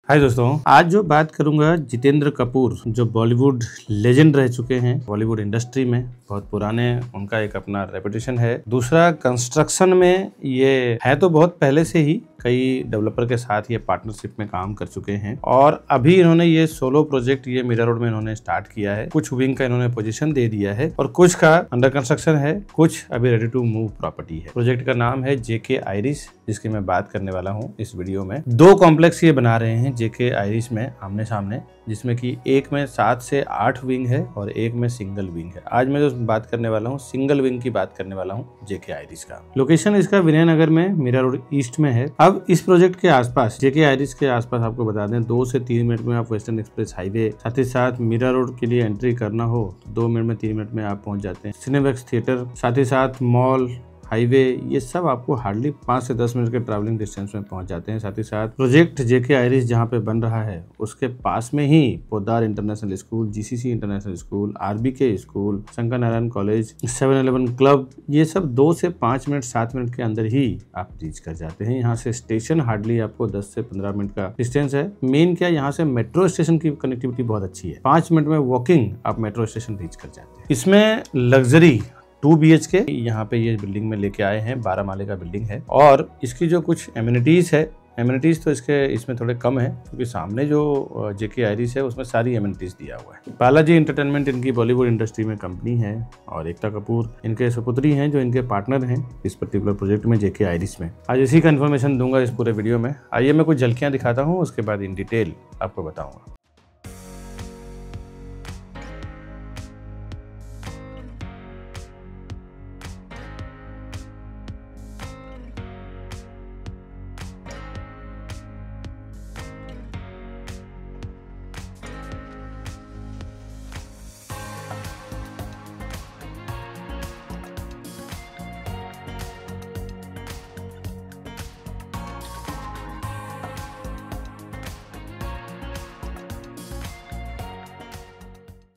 हाय दोस्तों, आज जो बात करूंगा जितेंद्र कपूर जो बॉलीवुड लेजेंड रह चुके हैं बॉलीवुड इंडस्ट्री में, बहुत पुराने, उनका एक अपना रेपुटेशन है। दूसरा, कंस्ट्रक्शन में ये है तो बहुत पहले से ही कई डेवलपर के साथ ये पार्टनरशिप में काम कर चुके हैं और अभी इन्होंने ये सोलो प्रोजेक्ट ये मीरा रोड में इन्होंने स्टार्ट किया है। कुछ विंग का इन्होंने पोजीशन दे दिया है और कुछ का अंडर कंस्ट्रक्शन है, कुछ अभी रेडी टू मूव प्रॉपर्टी है। प्रोजेक्ट का नाम है जेके आइरिस, जिसकी मैं बात करने वाला हूँ इस वीडियो में। 2 कॉम्प्लेक्स ये बना रहे हैं जेके आइरिस में आमने सामने, जिसमें कि एक में 7 से 8 विंग है और एक में सिंगल विंग है। आज मैं जो बात करने वाला हूँ सिंगल विंग की बात करने वाला हूँ जेके आइरिस का। लोकेशन इसका विनयनगर में मीरा रोड ईस्ट में है। अब इस प्रोजेक्ट के आसपास जेके आइरिस के आसपास आपको बता दें 2 से 3 मिनट में आप वेस्टर्न एक्सप्रेस हाईवे, साथ ही साथ मीरा रोड के लिए एंट्री करना हो तो 2 मिनट में 3 मिनट में आप पहुंच जाते हैं। सिनेमैक्स थिएटर, साथ ही साथ मॉल, हाईवे, ये सब आपको हार्डली 5 से 10 मिनट के ट्रैवलिंग डिस्टेंस में पहुंच जाते हैं। साथ ही साथ प्रोजेक्ट जेके आइरिस जहां पे बन रहा है उसके पास में ही Poddar international school, GCC international school, RBK school, Shankar Narayan college, 7-Eleven club, ये सब 2 से 5 मिनट 7 मिनट के अंदर ही आप रीच कर जाते हैं। यहाँ से स्टेशन हार्डली आपको 10 से 15 मिनट का डिस्टेंस है। मेन क्या, यहाँ से मेट्रो स्टेशन की कनेक्टिविटी बहुत अच्छी है। 5 मिनट में वॉकिंग आप मेट्रो स्टेशन रीच कर जाते हैं। इसमें लग्जरी 2 BHK यहाँ पे ये बिल्डिंग में लेके आए हैं। 12 माले का बिल्डिंग है और इसकी जो कुछ एमिनिटीज है, एमिनिटीज तो इसमें थोड़े कम है क्योंकि सामने जो जेके आइरिस है उसमें सारी एमिनिटीज दिया हुआ है। बालाजी एंटरटेनमेंट इनकी बॉलीवुड इंडस्ट्री में कंपनी है और एकता कपूर इनके सुपुत्री हैं जो इनके पार्टनर हैं इस पर्टिकुलर प्रोजेक्ट में जेके आइरिस में। आज इसी का इन्फॉर्मेशन दूंगा इस पूरे वीडियो में। आइए मैं कुछ झलकियां दिखाता हूँ, उसके बाद इन डिटेल आपको बताऊंगा।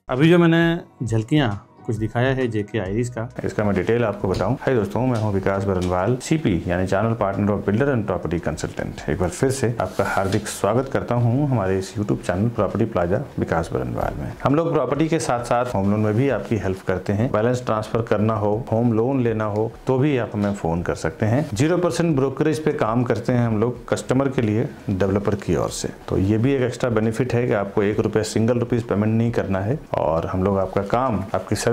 अभी जो मैंने झलकियां कुछ दिखाया है जेके आइरिस का, इसका मैं डिटेल आपको बताऊं। हाय दोस्तों, मैं हूं विकास बरनवाल, सीपी यानी channel partner of builder and property consultant. एक बार फिर से आपका हार्दिक स्वागत करता हूं हमारे इस यूट्यूब चैनल प्रॉपर्टी प्लाजा विकास बरनवाल में। हम लोग प्रॉपर्टी के साथ साथ होम लोन में भी आपकी हेल्प करते हैं। बैलेंस ट्रांसफर करना हो, होम लोन लेना हो तो भी आप हमें फोन कर सकते हैं। 0% ब्रोकरेज पे काम करते हैं हम लोग कस्टमर के लिए डेवलपर की ओर से। तो ये भी एक एक्स्ट्रा बेनिफिट है कि आपको 1 रुपया सिंगल रुपीज पेमेंट नहीं करना है और हम लोग आपका काम, आपकी सर्विस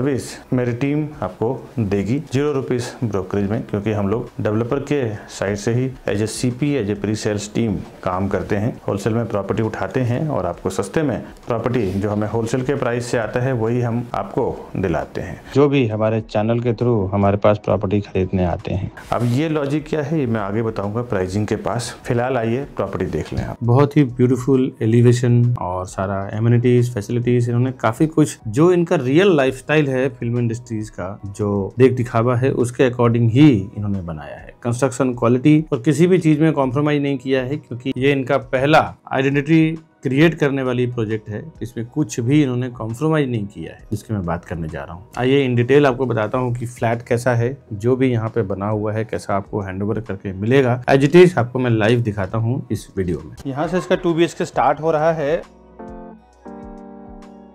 मेरी टीम आपको देगी 0 रुपीज ब्रोकरेज में, क्योंकि हम लोग डेवलपर के साइड से ही as a CP, as a pre sales team काम करते हैं। होलसेल में प्रॉपर्टी उठाते हैं और आपको सस्ते में प्रॉपर्टी जो हमें होलसेल के प्राइस से आता है वही हम आपको दिलाते हैं, जो भी हमारे चैनल के थ्रू हमारे पास प्रॉपर्टी खरीदने आते हैं। अब ये लॉजिक क्या है ये मैं आगे बताऊंगा प्राइसिंग के पास। फिलहाल आइए प्रॉपर्टी देख लें। बहुत ही ब्यूटीफुल एलिवेशन और सारा एमिनिटीज, फैसिलिटीज, इन्होंने काफी कुछ जो इनका रियल लाइफस्टाइल है फिल्म इंडस्ट्रीज का जो देख दिखावा है उसके अकॉर्डिंग ही इन्होंने बनाया है। कंस्ट्रक्शन क्वालिटी और किसी भी चीज में कॉम्प्रोमाइज नहीं किया है क्योंकि ये इनका पहला आइडेंटिटी क्रिएट करने वाली प्रोजेक्ट है। इसमें कुछ भी इन्होंने कॉम्प्रोमाइज नहीं किया है, जिसकी मैं बात करने जा रहा हूँ। आइए इन डिटेल आपको बताता हूँ कि फ्लैट कैसा है, जो भी यहाँ पे बना हुआ है कैसा आपको हैंडओवर करके मिलेगा। एज इट इज आपको मैं लाइव दिखाता हूँ इस वीडियो में। यहाँ से इसका 2 BHK स्टार्ट हो रहा है।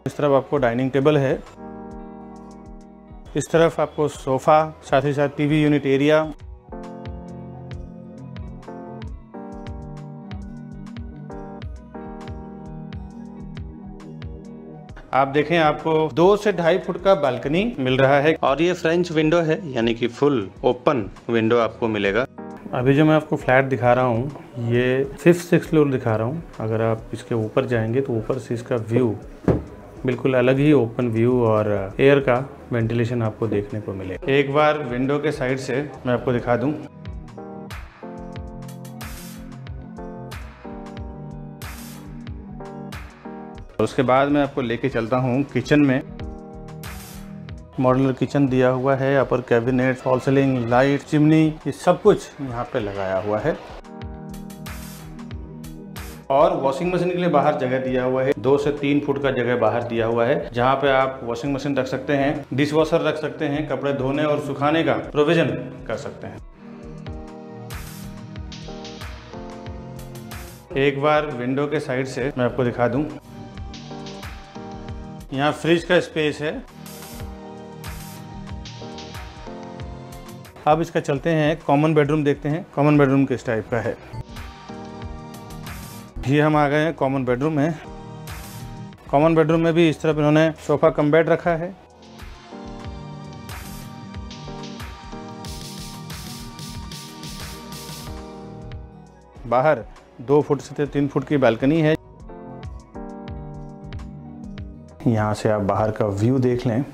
इस तरफ आपको डाइनिंग टेबल है, इस तरफ आपको सोफा, साथ ही साथ टीवी यूनिट एरिया। आप देखें आपको 2 से 2.5 फुट का बालकनी मिल रहा है और ये फ्रेंच विंडो है, यानी कि फुल ओपन विंडो आपको मिलेगा। अभी जो मैं आपको फ्लैट दिखा रहा हूँ ये 5th-6th फ्लोर दिखा रहा हूँ। अगर आप इसके ऊपर जाएंगे तो ऊपर से इसका व्यू बिल्कुल अलग ही ओपन व्यू और एयर का वेंटिलेशन आपको देखने को मिलेगा। एक बार विंडो के साइड से मैं आपको दिखा दूं। उसके बाद मैं आपको लेके चलता हूं किचन में। मॉड्यूलर किचन दिया हुआ है, upper cabinet, fall ceiling, light, chimney, ये सब कुछ यहाँ पे लगाया हुआ है। और वॉशिंग मशीन के लिए बाहर जगह दिया हुआ है। 2 से 3 फुट का जगह बाहर दिया हुआ है, जहाँ पे आप वॉशिंग मशीन रख सकते हैं, डिश वॉशर रख सकते हैं, कपड़े धोने और सुखाने का प्रोविजन कर सकते हैं। एक बार विंडो के साइड से मैं आपको दिखा दूं, यहाँ फ्रिज का स्पेस है। अब इसका चलते हैं कॉमन बेडरूम देखते हैं, कॉमन बेडरूम किस टाइप का है। ये हम आ गए हैं कॉमन बेडरूम में। कॉमन बेडरूम में भी इस तरफ इन्होंने सोफा कम बेड रखा है। बाहर 2 फुट से 3 फुट की बालकनी है। यहाँ से आप बाहर का व्यू देख लें।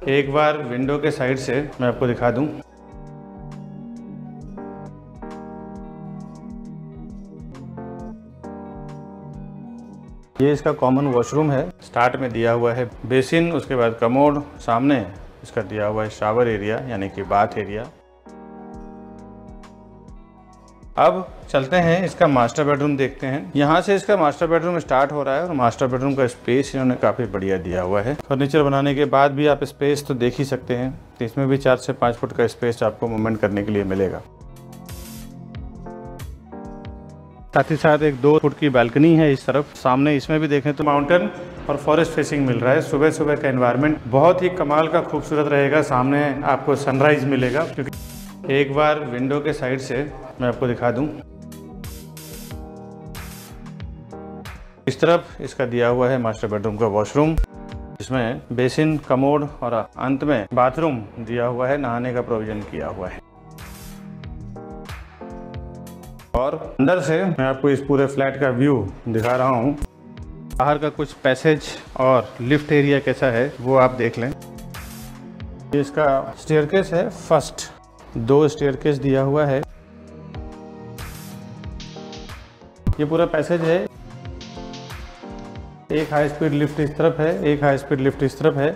एक बार विंडो के साइड से मैं आपको दिखा दूं, ये इसका कॉमन वॉशरूम है। स्टार्ट में दिया हुआ है बेसिन, उसके बाद कमोड, सामने इसका दिया हुआ है शावर एरिया यानी कि बाथ एरिया। अब चलते हैं इसका मास्टर बेडरूम देखते हैं। यहाँ से इसका मास्टर बेडरूम स्टार्ट हो रहा है और मास्टर बेडरूम का स्पेस इन्होंने काफ़ी बढ़िया दिया हुआ है। फर्नीचर बनाने के बाद भी आप स्पेस तो देख ही सकते हैं, तो इसमें भी 4 से 5 फुट का स्पेस आपको मूवमेंट करने के लिए मिलेगा। साथ ही साथ एक 2 फुट की बालकनी है इस तरफ। सामने इसमें भी देखें तो माउंटेन और फॉरेस्ट फेसिंग मिल रहा है। सुबह सुबह का एनवायरनमेंट बहुत ही कमाल का खूबसूरत रहेगा। सामने आपको सनराइज मिलेगा। क्योंकि एक बार विंडो के साइड से मैं आपको दिखा दूं, इस तरफ इसका दिया हुआ है मास्टर बेडरूम का वॉशरूम, जिसमें बेसिन, कमोड और अंत में बाथरूम दिया हुआ है, नहाने का प्रोविजन किया हुआ है। और अंदर से मैं आपको इस पूरे फ्लैट का व्यू दिखा रहा हूँ। बाहर का कुछ पैसेज और लिफ्ट एरिया कैसा है वो आप देख लें। ये इसका स्टेयरकेस है, फर्स्ट 2 स्टेयरकेस दिया हुआ है। ये पूरा पैसेज है। एक हाई स्पीड लिफ्ट इस तरफ है, एक हाई स्पीड लिफ्ट इस तरफ है।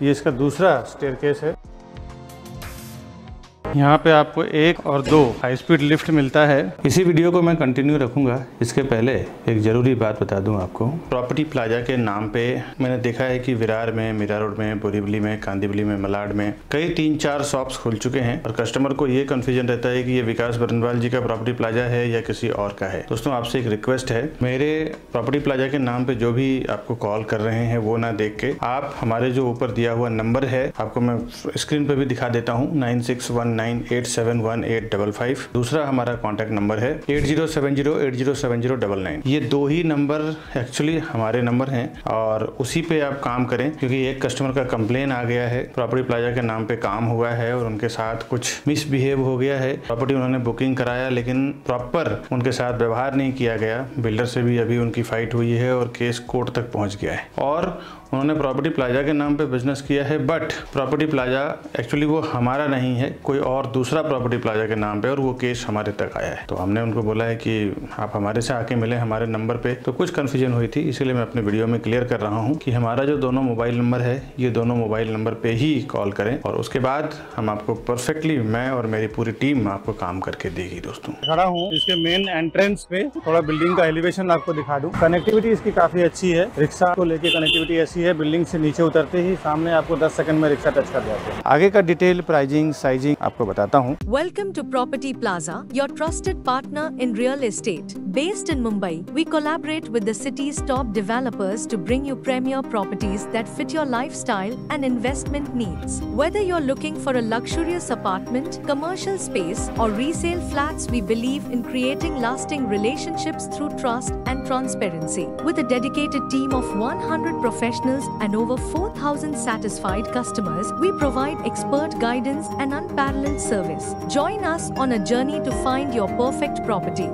ये इसका दूसरा स्टेयरकेस है। यहाँ पे आपको 1 और 2 हाई स्पीड लिफ्ट मिलता है। इसी वीडियो को मैं कंटिन्यू रखूंगा। इसके पहले एक जरूरी बात बता दूं आपको, प्रॉपर्टी प्लाजा के नाम पे मैंने देखा है कि विरार में, मीरा रोड में, बोरीवली में, कांदिवली में, मलाड में कई 3-4 शॉप्स खुल चुके हैं और कस्टमर को ये कंफ्यूजन रहता है कि ये विकास बरनवाल जी का प्रॉपर्टी प्लाजा है या किसी और का है। दोस्तों आपसे एक रिक्वेस्ट है, मेरे प्रॉपर्टी प्लाजा के नाम पे जो भी आपको कॉल कर रहे हैं वो ना देख के आप हमारे जो ऊपर दिया हुआ नंबर है, आपको मैं स्क्रीन पे भी दिखा देता हूँ, 9619871855। दूसरा हमारा कॉन्टैक्ट नंबर है 8070807099। ये 2 ही नंबर एक्चुअली हमारे नंबर हैं और उसी पे आप काम करें। क्योंकि एक कस्टमर का कंप्लेन आ गया है, प्रॉपर्टी प्लाजा के नाम पे काम हुआ है और उनके साथ कुछ मिसबिहेव हो गया है। प्रॉपर्टी उन्होंने बुकिंग कराया लेकिन प्रॉपर उनके साथ व्यवहार नहीं किया गया। बिल्डर से भी अभी उनकी फाइट हुई है और केस कोर्ट तक पहुंच गया है और उन्होंने प्रॉपर्टी प्लाजा के नाम पे बिजनेस किया है। बट प्रॉपर्टी प्लाजा एक्चुअली वो हमारा नहीं है, कोई और दूसरा प्रॉपर्टी प्लाजा के नाम पे, और वो केस हमारे तक आया है। तो हमने उनको बोला है कि आप हमारे से आके मिले हमारे नंबर पे। तो कुछ कन्फ्यूजन हुई थी, इसीलिए मैं अपने वीडियो में क्लियर कर रहा हूँ कि हमारा जो दोनों मोबाइल नंबर है, ये दोनों मोबाइल नंबर पे ही कॉल करें और उसके बाद हम आपको परफेक्टली, मैं और मेरी पूरी टीम आपको काम करके देगी। दोस्तों खड़ा हूँ इसके मेन एंट्रेंस पे, थोड़ा बिल्डिंग का एलिवेशन आपको दिखा दूं। कनेक्टिविटी इसकी काफी अच्छी है, रिक्शा को लेके कनेक्टिविटी ऐसी है, बिल्डिंग से नीचे उतरते ही सामने आपको 10 सेकंड में रिक्शा टच कर जाते हैं। आगे का डिटेल, प्राइसिंग, साइजिंग आपको बताता हूँ। Welcome to Property Plaza, your trusted partner in real estate. Based in Mumbai, we collaborate with the city's top developers to bring you premier properties that fit your lifestyle and investment needs. Whether you're looking for a luxurious apartment, commercial space, or resale flats, we believe in creating lasting relationships through trust and transparency. With a dedicated team of 100 professionals and over 4,000 satisfied customers, we provide expert guidance and unparalleled service. Join us on a journey to find your perfect property.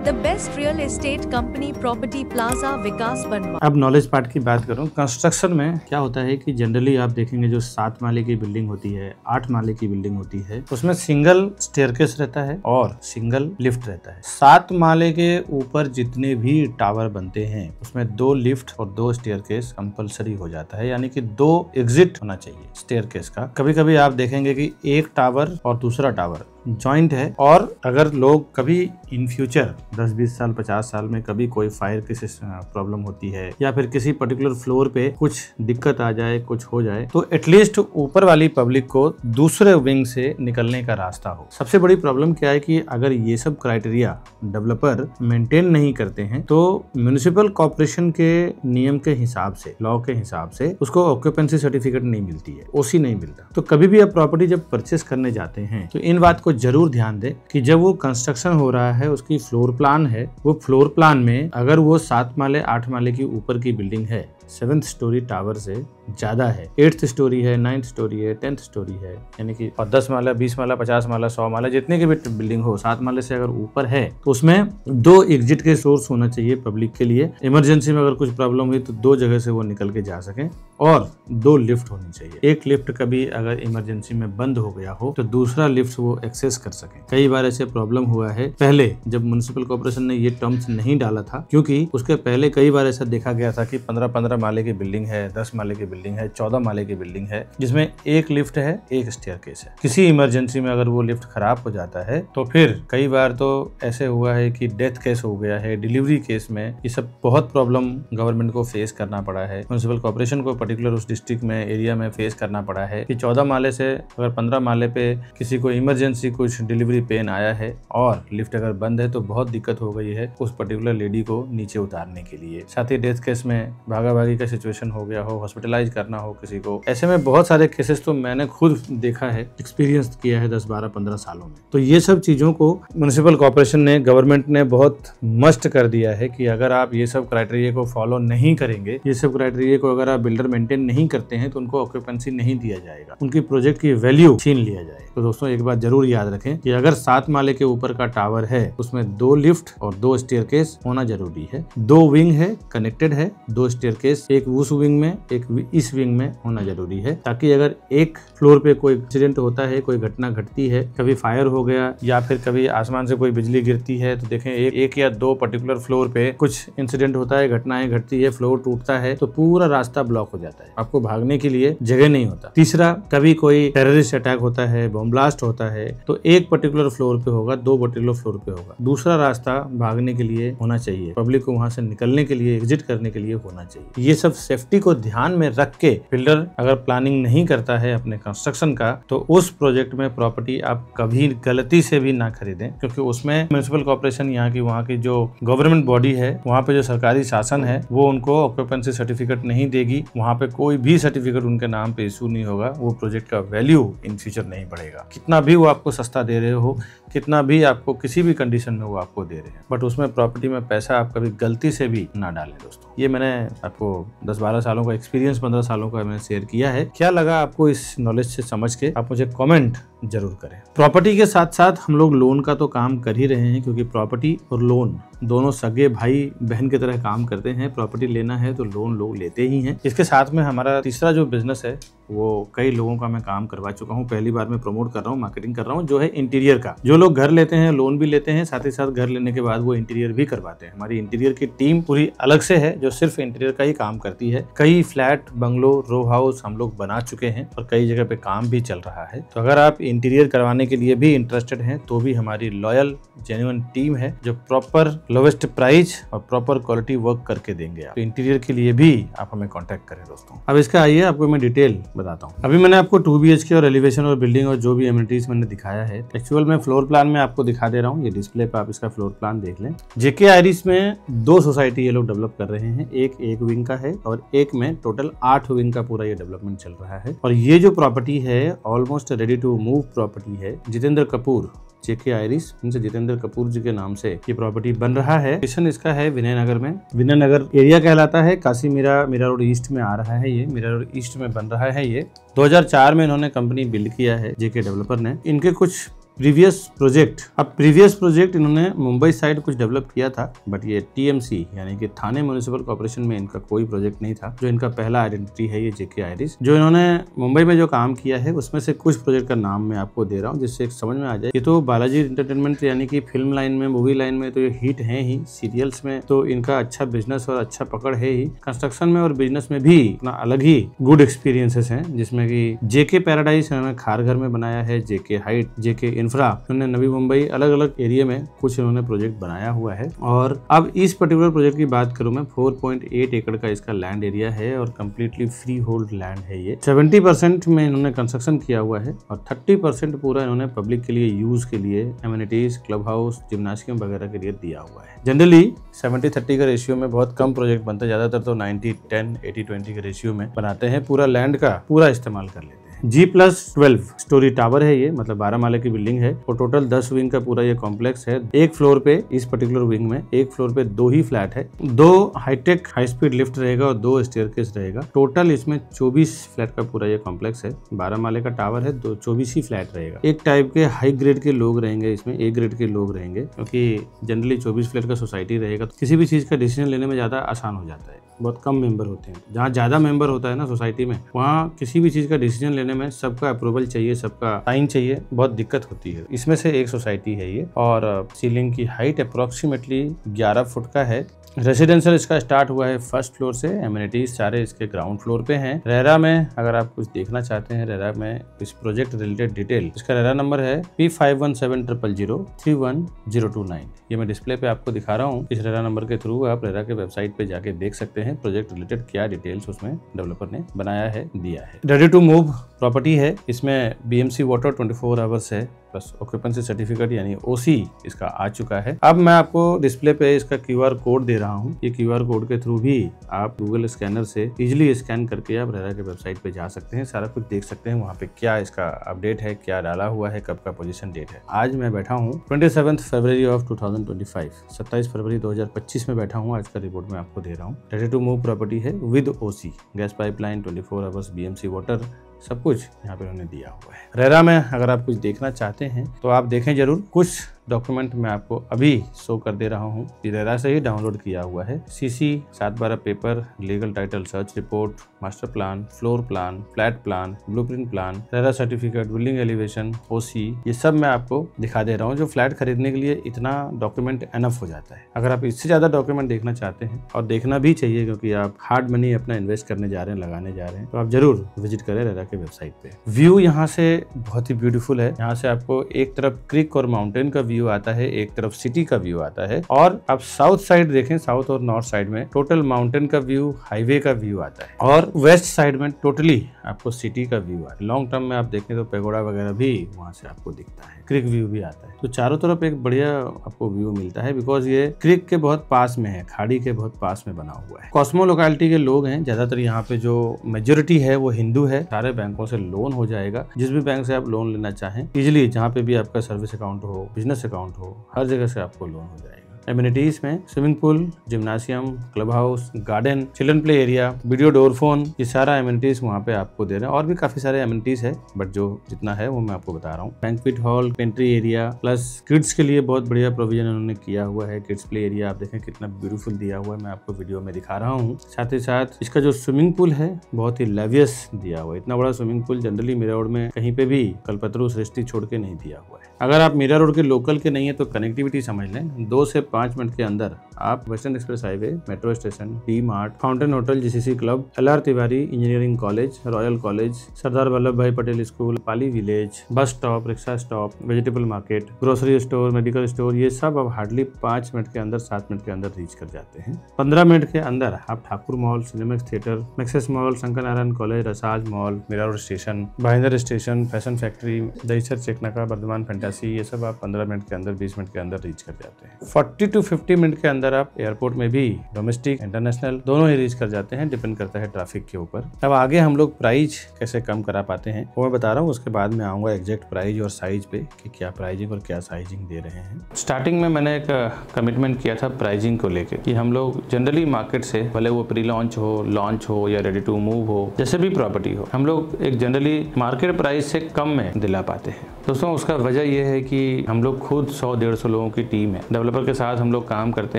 The best real estate company, Property Plaza, विकास बर्नवाल। अब knowledge part की बात करूं, construction में क्या होता है कि generally आप देखेंगे जो 7 माले की बिल्डिंग होती है, 8 माले की बिल्डिंग होती है, उसमें सिंगल स्टेयरकेस रहता है और सिंगल लिफ्ट रहता है। 7 माले के ऊपर जितने भी टावर बनते हैं उसमें 2 लिफ्ट और 2 स्टेयरकेस कंपलसरी हो जाता है, यानी कि 2 एग्जिट होना चाहिए स्टेयरकेस का। कभी कभी आप देखेंगे कि एक टावर और दूसरा टावर जॉइंट है। और अगर लोग कभी इन फ्यूचर 10-20 साल 50 साल में कभी कोई फायर की प्रॉब्लम होती है या फिर किसी पर्टिकुलर फ्लोर पे कुछ दिक्कत आ जाए, कुछ हो जाए, तो एटलीस्ट ऊपर वाली पब्लिक को दूसरे विंग से निकलने का रास्ता हो। सबसे बड़ी प्रॉब्लम क्या है कि अगर ये सब क्राइटेरिया डेवलपर मेंटेन नहीं करते हैं तो म्युनिसिपल कॉर्पोरेशन के नियम के हिसाब से, लॉ के हिसाब से उसको ऑक्यूपेंसी सर्टिफिकेट नहीं मिलती है, ओसी नहीं मिलता। तो कभी भी आप प्रॉपर्टी जब परचेस करने जाते हैं तो इन बात को जरूर ध्यान दें कि जब वो कंस्ट्रक्शन हो रहा है, उसकी फ्लोर प्लान है, वो फ्लोर प्लान में अगर वो 7 माले 8 माले की ऊपर की बिल्डिंग है, 7th स्टोरी टावर से ज्यादा है, 8th स्टोरी है, 9th स्टोरी है, 10th स्टोरी है, यानी कि और 10 माला 20 माला 50 माला 100 माला जितने की भी बिल्डिंग हो, 7 माले से अगर ऊपर है तो उसमें 2 एग्जिट के सोर्स होना चाहिए पब्लिक के लिए। इमरजेंसी में अगर कुछ प्रॉब्लम हुई तो 2 जगह से वो निकल के जा सके और 2 लिफ्ट होनी चाहिए। एक लिफ्ट कभी अगर इमरजेंसी में बंद हो गया हो तो दूसरा लिफ्ट वो एक्सेस कर सके। कई बार ऐसे प्रॉब्लम हुआ है पहले जब म्युनिसिपल कॉर्पोरेशन ने ये टर्म्स नहीं डाला था, क्योंकि उसके पहले कई बार ऐसा देखा गया था कि 15-15 माले की बिल्डिंग है, 10 माले की बिल्डिंग है, 14 माले की बिल्डिंग है, जिसमें एक लिफ्ट है, एक स्टेयरकेस है। किसी इमरजेंसी में अगर वो लिफ्ट खराब हो जाता है तो फिर कई बार तो ऐसे हुआ है कि डेथ केस हो गया है, डिलीवरी केस में ये सब बहुत प्रॉब्लम गवर्नमेंट को फेस करना पड़ा है, म्युनिसिपल कॉर्पोरेशन को पर्टिकुलर उस डिस्ट्रिक्ट में, एरिया में फेस करना पड़ा है कि 14 माले से अगर 15 माले पे किसी को इमरजेंसी कुछ डिलीवरी पेन आया है और लिफ्ट अगर बंद है तो बहुत दिक्कत हो गई है उस पर्टिकुलर लेडी को नीचे उतारने के लिए। साथ ही डेथ केस में भागा भागी का सिचुएशन हो गया हो, हॉस्पिटलाइज करना हो किसी को, ऐसे में बहुत सारे केसेस तो मैंने खुद देखा है, एक्सपीरियंस किया है 10-12-15 सालों में। तो ये सब चीजों को म्युनिसिपल कॉर्पोरेशन ने, गवर्नमेंट ने बहुत मस्ट कर दिया है कि अगर आप ये सब क्राइटेरिया को फॉलो नहीं करेंगे, ये सब क्राइटेरिया को अगर आप बिल्डर मेंटेन नहीं करते हैं तो उनको ऑक्यूपेंसी नहीं दिया जाएगा, उनकी प्रोजेक्ट की वैल्यू छीन लिया जाएगा। तो दोस्तों एक बात जरूर याद रखें कि अगर 7 माले के ऊपर का टावर है उसमें 2 लिफ्ट और 2 स्टेयरकेस होना जरूरी है, 2 विंग है, कनेक्टेड है, 2 स्टेयरकेस, एक उस विंग में एक इस विंग में होना जरूरी है, ताकि अगर एक फ्लोर पे कोई एक्सीडेंट होता है, कोई घटना घटती है, कभी फायर हो गया या फिर कभी आसमान से कोई बिजली गिरती है, तो देखें एक या 2 पर्टिकुलर फ्लोर पे कुछ इंसिडेंट होता है, घटनाएं घटती है, फ्लोर टूटता है तो पूरा रास्ता ब्लॉक हो जाता है, आपको भागने के लिए जगह नहीं होता। तीसरा, कभी कोई टेररिस्ट अटैक होता है, बम ब्लास्ट होता है तो एक पर्टिकुलर फ्लोर पे होगा, 2 पर्टिकुलर फ्लोर पे होगा, दूसरा रास्ता भागने के लिए होना चाहिए, पब्लिक को वहां से निकलने के लिए, एग्जिट करने के लिए होना चाहिए। ये सब सेफ्टी को ध्यान में रख के बिल्डर अगर प्लानिंग नहीं करता है अपने कंस्ट्रक्शन का तो उस प्रोजेक्ट में प्रॉपर्टी आप कभी गलती से भी ना खरीदें, क्योंकि उसमें म्युनिसिपल कॉर्पोरेशन यहाँ की वहाँ की जो गवर्नमेंट बॉडी है, वहाँ पे जो सरकारी शासन है वो उनको ऑक्यूपेंसी सर्टिफिकेट नहीं देगी, वहाँ पे कोई भी सर्टिफिकेट उनके नाम पे इशू नहीं होगा, वो प्रोजेक्ट का वैल्यू इन फ्यूचर नहीं बढ़ेगा। कितना भी वो आपको सस्ता दे रहे हो, कितना भी आपको किसी भी कंडीशन में वो आपको दे रहे हैं, बट उसमें प्रॉपर्टी में पैसा आप कभी गलती से भी ना डालें दोस्तों। ये मैंने आपको 10-12 सालों का एक्सपीरियंस, 15 सालों का मैंने शेयर किया है। क्या लगा आपको इस नॉलेज से समझ के, आप मुझे कमेंट जरूर करें। प्रॉपर्टी के साथ साथ हम लोग लोन का तो काम कर ही रहे हैं, क्योंकि प्रॉपर्टी और लोन दोनों सगे भाई बहन की तरह काम करते हैं। प्रॉपर्टी लेना है तो लोन लोग लेते ही हैं। इसके साथ में हमारा तीसरा जो बिजनेस है वो कई लोगों का मैं काम करवा चुका हूँ, पहली बार मैं प्रमोट कर रहा हूँ, मार्केटिंग कर रहा हूँ, जो है इंटीरियर का। जो लोग घर लेते हैं लोन भी लेते हैं, साथ ही साथ घर लेने के बाद वो इंटीरियर भी करवाते हैं। हमारी इंटीरियर की टीम पूरी अलग से है जो सिर्फ इंटीरियर का ही काम करती है। कई फ्लैट, बंगलो, रो हाउस हम लोग बना चुके हैं और कई जगह पे काम भी चल रहा है। तो अगर आप इंटीरियर करवाने के लिए भी इंटरेस्टेड हैं तो भी हमारी लॉयल जेन्युइन टीम है जो प्रॉपर लोवेस्ट प्राइस और प्रॉपर क्वालिटी वर्क करके देंगे। तो इंटीरियर के लिए भी आप हमें कांटेक्ट करें दोस्तों। अब इसका आइए आपको मैं डिटेल बताता हूँ। अभी मैंने आपको 2 BHK और एलिवेशन और बिल्डिंग और जो भी एमिनिटीज मैंने दिखाया है, एक्चुअल में फ्लोर प्लान में आपको दिखा दे रहा हूँ। ये डिस्प्ले पे आप इसका फ्लोर प्लान देख लें। जेके आइरिस में 2 सोसाइटी ये लोग डेवलप कर रहे हैं, एक विंग का है और एक में टोटल 8 विंग का पूरा ये डेवलपमेंट चल रहा है। और ये जो प्रॉपर्टी है almost ready to move property है। जितेंद्र कपूर जेके आइरिस, इनसे जितेंद्र कपूर जी के नाम से ये प्रॉपर्टी बन रहा है। लोकेशन इसका है विनय नगर में। विनय नगर एरिया कहलाता है। काशी मीरा रोड ईस्ट में आ रहा है। ये मीरा रोड ईस्ट में बन रहा है। ये 2004 में इन्होंने कंपनी बिल्ड किया है जेके डेवलपर ने। इनके कुछ प्रीवियस प्रोजेक्ट इन्होंने मुंबई साइड कुछ डेवलप किया था, बट ये टीएमसी यानी कि थाने म्युनिसिपल कॉर्पोरेशन में इनका कोई प्रोजेक्ट नहीं था। जो इनका पहला आइडेंटिटी है ये जेके आइरिस। जो इन्होंने मुंबई में जो काम किया है उसमें से कुछ प्रोजेक्ट का नाम मैं आपको दे रहा हूँ जिससे समझ में आ जाए। ये तो बालाजी एंटरटेनमेंट यानी कि फिल्म लाइन में, मूवी लाइन में तो ये हिट है ही, सीरियल्स में तो इनका अच्छा बिजनेस और अच्छा पकड़ है ही। कंस्ट्रक्शन में और बिजनेस में भी अपना अलग ही गुड एक्सपीरियंसेस हैं, जिसमें कि जेके पैराडाइज इन्होंने खारघर में बनाया है, जेके हाइट, जेके इंफ्रा, उन्होंने नवी मुंबई, अलग अलग एरिया में कुछ इन्होंने प्रोजेक्ट बनाया हुआ है। और अब इस पर्टिकुलर प्रोजेक्ट की बात करूं मैं, 4.8 एकड़ का इसका लैंड एरिया है और कम्प्लीटली फ्री होल्ड लैंड है ये। 70% में इन्होंने कंस्ट्रक्शन किया हुआ है और 30% पूरा इन्होंने पब्लिक के लिए यूज के लिए एमिनिटीज, क्लब हाउस, जिम्नासियम वगैरह के लिए दिया हुआ है। जनरली 70-30 का रेशियो में बहुत कम प्रोजेक्ट बनता है, ज्यादातर तो 90-10, 80-20 के रेशियो में बनाते हैं। पूरा लैंड का पूरा इस्तेमाल कर लेते हैं। G+12 स्टोरी टावर है ये, मतलब 12 माले की बिल्डिंग है और टोटल 10 विंग का पूरा ये कॉम्प्लेक्स है। एक फ्लोर पे, इस पर्टिकुलर विंग में एक फ्लोर पे 2 ही फ्लैट है, 2 हाईटेक हाई स्पीड लिफ्ट रहेगा और 2 स्टेयरकेस रहेगा। टोटल इसमें 24 फ्लैट का पूरा ये कॉम्प्लेक्स है। 12 माले का टावर है, 24 ही फ्लैट रहेगा। एक टाइप के हाई ग्रेड के लोग रहेंगे इसमें, ए ग्रेड के लोग रहेंगे, क्योंकि जनरली 24 फ्लैट का सोसाइटी रहेगा तो किसी भी चीज का डिसीजन लेने में ज्यादा आसान हो जाता है। बहुत कम मेंबर होते हैं। जहाँ ज्यादा मेंबर होता है ना सोसाइटी में, वहाँ किसी भी चीज का डिसीजन लेने में सबका अप्रूवल चाहिए, सबका साइन चाहिए, बहुत दिक्कत होती है। इसमें से एक सोसाइटी है ये और सीलिंग की हाइट अप्रोक्सीमेटली 11 फुट का है। रेसिडेंशियल इसका स्टार्ट हुआ है फर्स्ट फ्लोर से, एमिनिटीज सारे इसके ग्राउंड फ्लोर पे हैं। रेरा में अगर आप कुछ देखना चाहते हैं, रेरा में इस प्रोजेक्ट रिलेटेड डिटेल, इसका रेरा नंबर है P517000031029। ये मैं डिस्प्ले पे आपको दिखा रहा हूँ। इस रेरा नंबर के थ्रू आप रेरा के वेबसाइट पे जाके देख सकते हैं प्रोजेक्ट रिलेटेड क्या डिटेल्स उसमें डेवलपर ने बनाया है, दिया है। रेडी टू मूव प्रॉपर्टी है। इसमें BMC वाटर 24 आवर्स है, प्लस ऑक्यूपेंसी सर्टिफिकेट यानी OC इसका आ चुका है। अब मैं आपको डिस्प्ले पे इसका QR कोड दे रहा हूँ। ये QR कोड के थ्रू भी आप गूगल स्कैनर से इजीली स्कैन करके आप रेरा के वेबसाइट पे जा सकते हैं, सारा कुछ देख सकते हैं। वहाँ पे क्या इसका अपडेट है, क्या डाला हुआ है, कब का पोजीशन डेट है। आज मैं बैठा हूँ 27 फरवरी ऑफ 2025, 27 फरवरी 2025 में बैठा हूँ। आज का रिपोर्ट मैं आपको दे रहा हूँ। रेडी टू मूव प्रॉपर्टी है with OC, gas pipeline, 24 hours, BMC water, सब कुछ यहाँ पे उन्होंने दिया हुआ है। रेरा में अगर आप कुछ देखना चाहते हैं तो आप देखें जरूर। कुछ डॉक्यूमेंट मैं आपको अभी शो कर दे रहा हूँ, रेरा से ही डाउनलोड किया हुआ है। CC 7/12 paper, legal title search report, master plan, floor plan, flat plan, blueprint plan, RERA certificate, building elevation, OC, ये सब मैं आपको दिखा दे रहा हूँ। जो फ्लैट खरीदने के लिए इतना डॉक्यूमेंट एनफ हो जाता है। अगर आप इससे ज्यादा डॉक्यूमेंट देखना चाहते हैं, और देखना भी चाहिए क्योंकि आप हार्ड मनी अपना इन्वेस्ट करने जा रहे हैं, लगाने जा रहे हैं, तो आप जरूर विजिट करें रेरा के वेबसाइट पे। व्यू यहाँ से बहुत ही ब्यूटीफुल है। यहाँ से आपको एक तरफ क्रिक और माउंटेन का व्यू आता है, एक तरफ सिटी का व्यू आता है, और आप साउथ साइड देखें, साउथ और नॉर्थ साइड में टोटल माउंटेन का व्यू, हाईवे का व्यू आता है, और वेस्ट साइड में टोटली आपको सिटी का व्यू आता है। लॉन्ग टर्म में आप देखें तो पेगोडा वगैरह भी वहां से आपको दिखता है, क्रिक व्यू भी आता है। तो चारों तरफ एक बढ़िया आपको व्यू मिलता है, बिकॉज ये क्रिक के बहुत पास में है, खाड़ी के बहुत पास में बना हुआ है। कॉस्मो लोकेलिटी के लोग हैं ज्यादातर। यहाँ पे जो मेजोरिटी है वो हिंदू है। सारे बैंकों से लोन हो जाएगा, जिस भी बैंक से आप लोन लेना चाहें इजिली, जहाँ पे भी आपका सर्विस अकाउंट हो, बिजनेस अकाउंट हो, हर जगह से आपको लोन हो जाएगा। एमिनिटीज में swimming pool, जिम्नासियम, club house, garden, children play area, video door phone, ये सारा एमिनिटीज वहाँ पे आपको दे रहे हैं। और भी काफी सारे एमिनिटीज है, बट जो जितना है वो मैं आपको बता रहा हूँ। Banquet hall, pantry area, plus kids के लिए बहुत बढ़िया प्रोविजन उन्होंने किया हुआ है। किड्स प्ले एरिया आप देखें कितना ब्यूटीफुल दिया हुआ है, मैं आपको वीडियो में दिखा रहा हूँ। साथ ही साथ इसका जो स्विमिंग पूल है बहुत ही लेवियस दिया हुआ है। इतना बड़ा swimming pool generally Mira Road में कहीं पे भी कल्पतरू सृष्टि छोड़ के नहीं दिया हुआ है। अगर आप मीरा रोड के लोकल के नहीं है तो कनेक्टिविटी समझ लें, 2 से 5 मिनट के अंदर आप western express highway, metro station, D mart, fountain hotel, GCC club, LR Tiwari engineering college, royal college, Sardar Vallabh Bhai Patel school, Pali village, bus stop, rickshaw stop, vegetable market, grocery store, medical store, ये सब अब हार्डली 5 मिनट के अंदर, 7 minute के अंदर reach कर जाते हैं। 15 मिनट के अंदर आप Thakur mall, Cinemax theatre, Maxus mall, Shankar Narayan college, Rassaz mall, Mira road station, Bhayander station, fashion factory, Dahisar Checknaka, Vardhman fantasy, ये सब आप 15 मिनट के अंदर, 20 मिनट के अंदर रीच कर जाते हैं। 40 to 50 मिनट के अंदर आप एयरपोर्ट में भी डोमेस्टिक, इंटरनेशनल दोनों ही रीच कर जाते हैं, डिपेंड करता है ट्रैफिक के ऊपर। अब आगे हम लोग प्राइस कैसे कम करा पाते हैं वो मैं बता रहा हूँ, उसके बाद में आऊंगा एग्जैक्ट प्राइस और साइज पे कि क्या प्राइजिंग और क्या साइजिंग दे रहे हैं। स्टार्टिंग में मैंने एक कमिटमेंट किया था प्राइजिंग को लेकर कि हम लोग जनरली मार्केट से, भले वो प्री लॉन्च हो, लॉन्च हो या रेडी टू मूव हो, जैसे भी प्रॉपर्टी हो, हम लोग एक जनरली मार्केट प्राइस से कम में दिला पाते हैं। दोस्तों उसका वजह यह है कि हम लोग खुद 100-150 लोगों की टीम है। डेवलपर के साथ हम लोग काम करते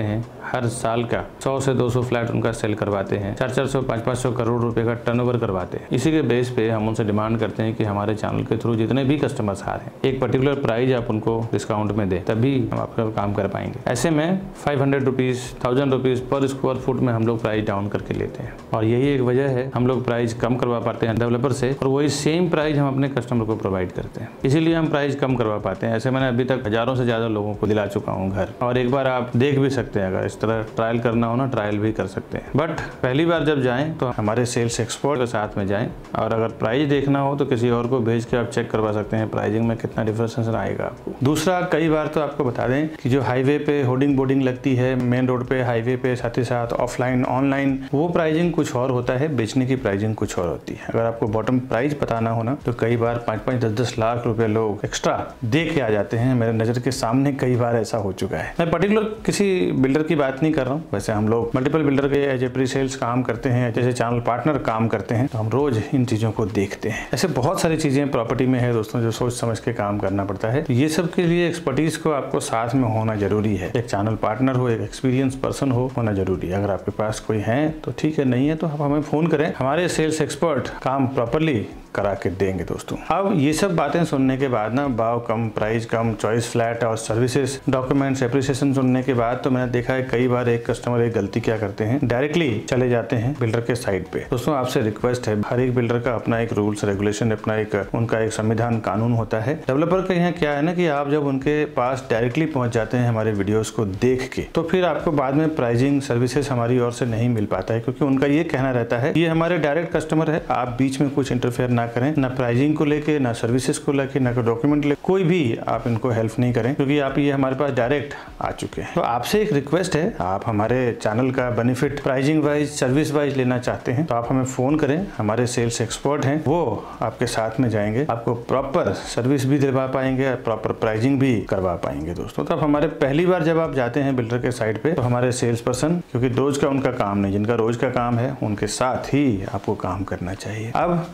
हैं, हर साल का 100 से 200 फ्लैट उनका सेल करवाते हैं, 400, 500 करोड़ रुपए का टर्नओवर करवाते हैं। इसी के बेस पे हम उनसे डिमांड करते हैं कि हमारे चैनल के थ्रू जितने भी कस्टमर्स आ रहे हैं, एक पर्टिकुलर प्राइस आप उनको डिस्काउंट में दे, तभी हम आपका काम कर पाएंगे। ऐसे में 500 rupees, 1000 rupees per square foot में हम लोग प्राइस डाउन करके लेते हैं, और यही एक वजह है हम लोग प्राइस कम करवा पाते हैं डेवलपर से, और वही सेम प्राइस हम अपने कस्टमर को प्रोवाइड करते हैं। इसीलिए हम प्राइस कम करवा पाते हैं। ऐसे मैंने अभी तक हजारों से ज़्यादा लोगों को दिला चुका हूँ घर, और एक बार आप देख भी सकते हैं, अगर इस तरह ट्रायल करना हो ना, ट्रायल भी कर सकते हैं। बट पहली बार जब जाएं तो हमारे सेल्स एक्सपर्ट के साथ में जाएं, और अगर प्राइस देखना हो तो किसी और को भेज के आप चेक करवा सकते हैं प्राइसिंग में कितना डिफरेंस आएगा आपको। दूसरा, कई बार तो आपको बता दें कि जो हाईवे पे होर्डिंग बोर्डिंग लगती है, मेन रोड पे, हाईवे पे, साथ ही साथ ऑफलाइन ऑनलाइन, वो प्राइसिंग कुछ और होता है, बेचने की प्राइसिंग कुछ और होती है। अगर आपको बॉटम प्राइस पता ना हो ना, तो कई बार 5-5, 10-10 लाख रुपए लोग एक्स्ट्रा दे के आ जाते हैं। मेरे नजर के सामने कई बार ऐसा हो चुका है। मैं पर्टिकुलर किसी बिल्डर की बात नहीं कर रहा हूँ, वैसे हम लोग मल्टीपल बिल्डर के एज ए प्री सेल्स काम करते हैं, जैसे चैनल पार्टनर काम करते हैं, तो हम रोज इन चीजों को देखते हैं। ऐसे बहुत सारी चीजें प्रॉपर्टी में है दोस्तों, जो सोच समझ के काम करना पड़ता है। तो ये सब के लिए एक्सपर्टीज को आपको साथ में होना जरूरी है। एक चैनल पार्टनर हो, एक एक्सपीरियंस पर्सन होना जरूरी है। अगर आपके पास कोई है तो ठीक है, नहीं है तो आप हमें फोन करें, हमारे सेल्स एक्सपर्ट काम प्रॉपरली करा के देंगे दोस्तों। अब ये सब बातें सुनने के बाद ना, भाव कम, प्राइस कम, चॉइस फ्लैट और सर्विसेज डॉक्यूमेंट्स एप्रिसिएशन सुनने के बाद तो मैंने देखा है कई बार एक कस्टमर एक गलती क्या करते हैं, डायरेक्टली चले जाते हैं बिल्डर के साइट पे। दोस्तों आपसे रिक्वेस्ट है, हर एक बिल्डर का अपना एक रूल्स रेगुलेशन, अपना एक उनका एक संविधान कानून होता है। डेवलपर का यहाँ क्या है ना कि आप जब उनके पास डायरेक्टली पहुंच जाते हैं हमारे वीडियोस को देख के, तो फिर आपको बाद में प्राइसिंग सर्विसेज हमारी ओर से नहीं मिल पाता है, क्योंकि उनका ये कहना रहता है ये हमारे डायरेक्ट कस्टमर है, आप बीच में कुछ इंटरफेयर ना करें, ना प्राइसिंग को लेके, ना सर्विसेज को लेके, ना डॉक्यूमेंट लेके, कोई भी आप इनको हेल्प नहीं करें, क्योंकि आप ये हमारे पास डायरेक्ट आ चुके हैं। तो आपसे एक रिक्वेस्ट है, आप हमारे चैनल का benefit pricing wise, service wise लेना चाहते हैं तो आप हमें फोन करें, हमारे सेल्स एक्सपर्ट हैं, वो आपके साथ में जाएंगे, आपको प्रॉपर सर्विस भी दिलवा पाएंगे, प्रॉपर प्राइसिंग भी करवा पाएंगे दोस्तों। तो आप हमारे पहली बार जब आप जाते हैं बिल्डर के साइट पे, तो हमारे सेल्स पर्सन, क्योंकि रोज का उनका काम नहीं, जिनका रोज का काम है उनके साथ ही आपको काम करना चाहिए। अब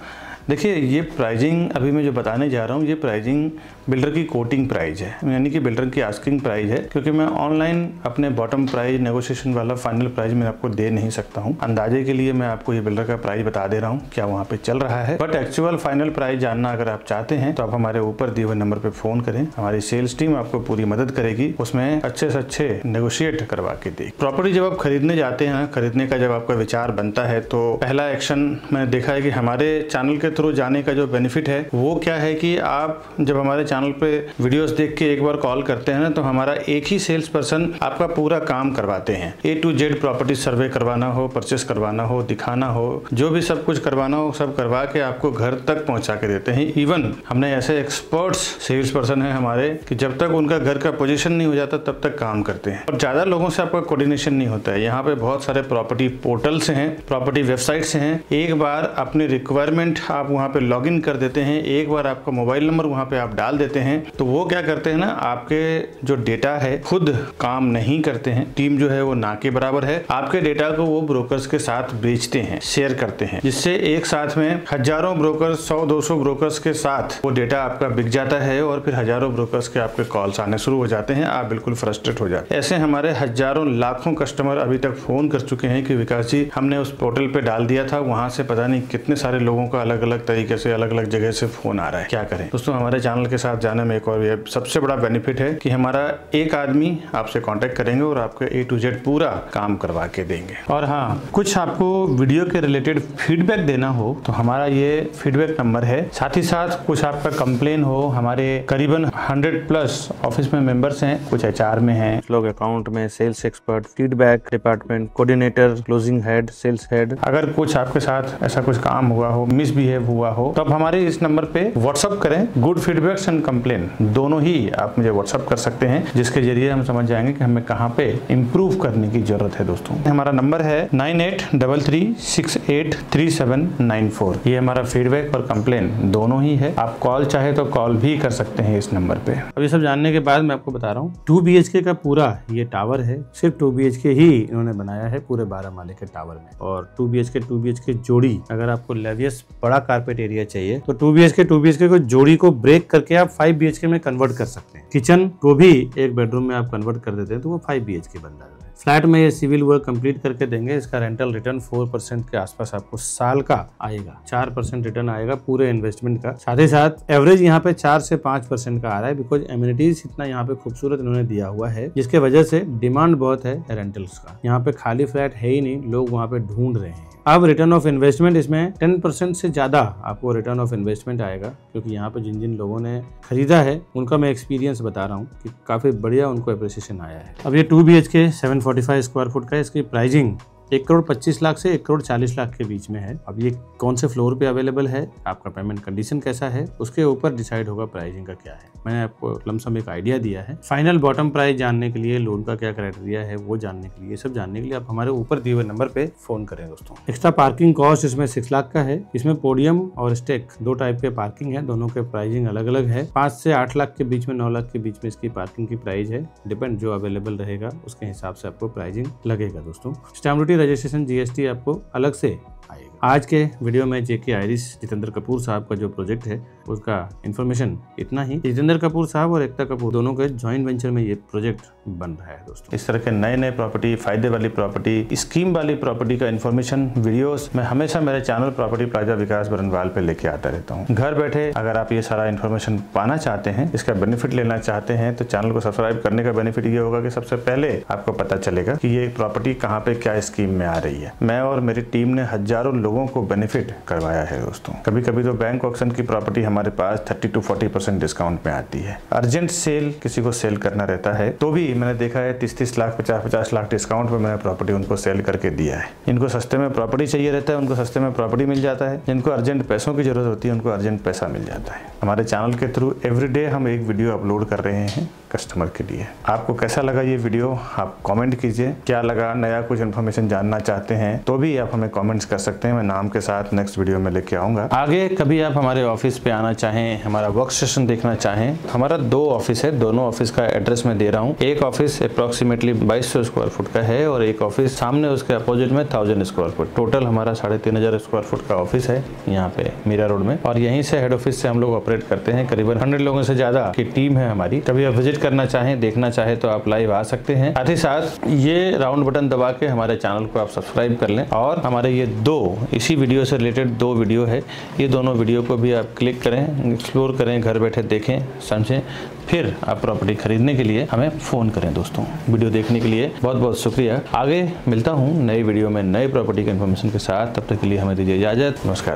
देखिए, ये प्राइसिंग अभी मैं जो बताने जा रहा हूँ, ये प्राइसिंग बिल्डर की कोटिंग प्राइस है, यानी कि बिल्डर की आस्किंग प्राइस है, क्योंकि मैं ऑनलाइन अपने बॉटम प्राइस नेगोशिएशन वाला फाइनल प्राइस मैं आपको दे नहीं सकता हूँ। अंदाजे के लिए मैं आपको ये बिल्डर का प्राइस बता दे रहा हूँ क्या वहाँ पे चल रहा है, बट एक्चुअल फाइनल प्राइस जानना अगर आप चाहते हैं तो आप हमारे ऊपर दिए हुए नंबर पे फोन करें, हमारी सेल्स टीम आपको पूरी मदद करेगी, उसमें अच्छे से अच्छे नेगोशिएट करवा के दे। प्रॉपर्टी जब आप खरीदने जाते हैं, खरीदने का जब आपका विचार बनता है, तो पहला एक्शन मैंने देखा है कि हमारे चैनल के थ्रू जाने का जो बेनिफिट है वो क्या है कि आप जब हमारे चैनल पे वीडियोस देख के एक बार कॉल करते हैं ना, तो हमारा एक ही सेल्स पर्सन आपका पूरा काम करवाते हैं। A to Z प्रॉपर्टी सर्वे करवाना हो, परचेस करवाना हो, दिखाना हो, जो भी सब कुछ करवाना हो सब करवा के आपको घर तक पहुंचा के देते हैं। इवन हमने ऐसे एक्सपर्ट्स सेल्स पर्सन है हमारे कि जब तक उनका घर का पोजीशन नहीं हो जाता तब तक काम करते हैं, और ज्यादा लोगों से आपका कोऑर्डिनेशन नहीं होता है। यहाँ पे बहुत सारे प्रॉपर्टी पोर्टल्स हैं, प्रॉपर्टी वेबसाइट्स हैं, एक बार अपनी रिक्वायरमेंट आप वहाँ पे लॉग इन कर देते हैं, एक बार आपका मोबाइल नंबर वहाँ पे आप डाल देते हैं, तो वो क्या करते हैं ना, आपके जो डेटा है खुद काम नहीं करते हैं, टीम जो है वो ना के बराबर है, आपके डेटा को वो ब्रोकर्स के साथ बेचते हैं, शेयर करते हैं, जिससे एक साथ में हजारों ब्रोकर्स, 100-200 ब्रोकर्स के साथ वो डेटा आपका बिक जाता है, और फिर हजारों ब्रोकर्स के आपके कॉल्स आने शुरू हो जाते हैं, आप बिल्कुल फ्रस्ट्रेट हो जाते हैं। ऐसे हमारे हजारों लाखों कस्टमर अभी तक फोन कर चुके हैं कि विकास जी हमने उस पोर्टल पे डाल दिया था, वहां से पता नहीं कितने सारे लोगों का अलग अलग तरीके से अलग अलग जगह से फोन आ रहा है, क्या करें दोस्तों। हमारे चैनल के साथ जाने में एक और ये सबसे बड़ा बेनिफिट है कि हमारा एक आदमी आपसे कांटेक्ट करेंगे और आपके A to Z पूरा काम करवा के देंगे। और हाँ, कुछ आपको वीडियो के रिलेटेड फीडबैक देना हो तो हमारा ये फीडबैक नंबर है, साथ ही साथ कुछ आपका कंप्लेन हो, हमारे करीबन 100+ ऑफिस में मेंबर्स हैं, कुछ HR में हैं, लोग अकाउंट में, sales expert, feedback department, coordinator, closing head, sales head, अगर कुछ आपके साथ ऐसा कुछ काम हुआ हो, मिसबिहेव हुआ हो, तो आप हमारे इस नंबर पे व्हाट्सअप करें। गुड फीडबैक्स एंड कंप्लेन दोनों ही आप मुझे व्हाट्सअप कर सकते हैं, जिसके जरिए हम समझ जाएंगे कि हमें कहाँ पे इंप्रूव करने की जरूरत है दोस्तों। हमारा नंबर है 9833683794। ये हमारा फीडबैक और कंप्लेन दोनों ही है, आप कॉल चाहे तो कॉल भी कर सकते हैं इस नंबर पे। अब ये सब जानने के बाद मैं आपको बता रहा हूँ 2 BHK का पूरा ये टावर है, सिर्फ 2 BHK ही इन्होंने बनाया है पूरे 12 माले के टावर में, और 2 BHK जोड़ी, अगर आपको लेवियस बड़ा कारपेट एरिया चाहिए तो 2 BHK को जोड़ी को ब्रेक करके आप 5 BHK में कन्वर्ट कर सकते हैं। किचन को भी एक बेडरूम में आप कन्वर्ट कर देते हैं तो वो 5 BHK बन जाता है। फ्लैट में ये सिविल वर्क कंप्लीट करके देंगे। इसका रेंटल रिटर्न 4% के आसपास आपको साल का आएगा। 4% रिटर्न आएगा पूरे इन्वेस्टमेंट का। साथ ही साथ एवरेज यहाँ पे 4 से 5% का आ रहा है, बिकॉज एमिनिटीज इतना यहाँ पे खूबसूरत इन्होंने दिया हुआ है, जिसके वजह से डिमांड बहुत है रेंटल्स का। यहाँ पे खाली फ्लैट है ही नहीं, लोग वहाँ पे ढूंढ रहे हैं। अब रिटर्न ऑफ इन्वेस्टमेंट इसमें 10% से ज्यादा आपको रिटर्न ऑफ इन्वेस्टमेंट आएगा, क्योंकि यहाँ पे जिन जिन लोगों ने खरीदा है उनका मैं एक्सपीरियंस बता रहा हूँ कि काफी बढ़िया उनको अप्रिसिएशन आया है। अब ये 2 BHK 745 स्क्वायर फुट का, इसकी प्राइसिंग 1,25 लाख से 1,40 लाख के बीच में है। अब ये कौन से फ्लोर पे अवेलेबल है, आपका पेमेंट कंडीशन कैसा है, उसके ऊपर डिसाइड होगा प्राइसिंग का क्या है। मैंने आपको लमसम एक आइडिया दिया है। फाइनल बॉटम प्राइस जानने के लिए, लोन का क्या क्राइटेरिया है वो जानने के लिए, ये सब जानने के लिए आप हमारे ऊपर दिए हुए नंबर पे फोन करें दोस्तों। एक्स्ट्रा पार्किंग कॉस्ट इसमें 6 लाख का है। इसमें पोडियम और स्टेक 2 टाइप के पार्किंग है, दोनों के प्राइसिंग अलग अलग है। 5 से 8 लाख के बीच में, 9 लाख के बीच में इसकी पार्किंग की प्राइस है। डिपेंड जो अवेलेबल रहेगा उसके हिसाब से आपको प्राइसिंग लगेगा दोस्तों। स्टैम्प ड्यूटी, रजिस्ट्रेशन, GST आपको अलग से आएगा। आज के वीडियो में JK आइरिश जितेंद्र कपूर साहब का जो प्रोजेक्ट है उसका इन्फॉर्मेशन इतना ही। जितेंद्र कपूर साहब और एकता कपूर दोनों के जॉइंट वेंचर में ये प्रोजेक्ट बन रहा है दोस्तों। इस तरह के नए नए प्रॉपर्टी, फायदे वाली प्रॉपर्टी, स्कीम वाली प्रॉपर्टी का इन्फॉर्मेशन वीडियोस मैं हमेशा मेरे चैनल प्रॉपर्टी प्लाजा विकास बरनवाल पे लेके आता रहता हूँ। घर बैठे अगर आप ये सारा इन्फॉर्मेशन पाना चाहते हैं, इसका बेनिफिट लेना चाहते हैं, तो चैनल को सब्सक्राइब करने का बेनिफिट ये होगा कि सबसे पहले आपको पता चलेगा कि ये प्रॉपर्टी कहाँ पे क्या स्कीम में आ रही है। मैं और मेरी टीम ने हजारों लोगों को बेनिफिट करवाया है दोस्तों। कभी कभी तो बैंक ऑक्शन की प्रॉपर्टी हमारे पास 30 to 40% डिस्काउंट में आती है। अर्जेंट सेल किसी को सेल करना रहता है तो भी मैंने देखा है 30-30 लाख, 50-50 लाख डिस्काउंट में मैंने प्रॉपर्टी उनको सेल करके दिया है। इनको सस्ते में प्रॉपर्टी चाहिए रहता है, उनको सस्ते में प्रॉपर्टी मिल जाता है। जिनको अर्जेंट पैसों की जरूरत होती है उनको अर्जेंट पैसा मिल जाता है। हमारे चैनल के थ्रू एवरीडे हम एक वीडियो अपलोड कर रहे हैं कस्टमर के लिए। आपको कैसा लगा ये वीडियो आप कमेंट कीजिए। क्या लगा, नया कुछ इन्फॉर्मेशन जानना चाहते हैं तो भी आप हमें कमेंट्स कर सकते हैं। मैं नाम के साथ नेक्स्ट वीडियो में लेके आऊंगा। आगे कभी आप हमारे ऑफिस पे आना चाहें, हमारा वर्क स्टेशन देखना चाहें, हमारा 2 ऑफिस है। दोनों ऑफिस का एड्रेस मैं दे रहा हूँ। एक ऑफिस अप्रोक्सीमेटली 2200 स्क्वायर फुट का है और एक ऑफिस सामने उसके अपोजिट में 1000 स्क्वायर फुट। टोटल हमारा 3500 स्क्वायर फुट का ऑफिस है यहाँ पे मीरा रोड में, और यहीं से हेड ऑफिस से हम लोग ऑपरेट करते हैं। करीबन 100 लोगों से ज्यादा की टीम है हमारी। कभी आप विजिट करना चाहें, देखना चाहे तो आप लाइव आ सकते हैं। साथ ही साथ ये राउंड बटन दबा के हमारे चैनल को आप सब्सक्राइब कर लें, और हमारे ये 2 इसी वीडियो से रिलेटेड 2 वीडियो है, ये दोनों वीडियो को भी आप क्लिक करें, एक्सप्लोर करें, घर बैठे देखें, समझें, फिर आप प्रॉपर्टी खरीदने के लिए हमें फ़ोन करें दोस्तों। वीडियो देखने के लिए बहुत बहुत शुक्रिया। आगे मिलता हूँ नई वीडियो में नई प्रॉपर्टी के इन्फॉर्मेशन के साथ। तब तक के लिए हमें दीजिए इजाज़त। नमस्कार।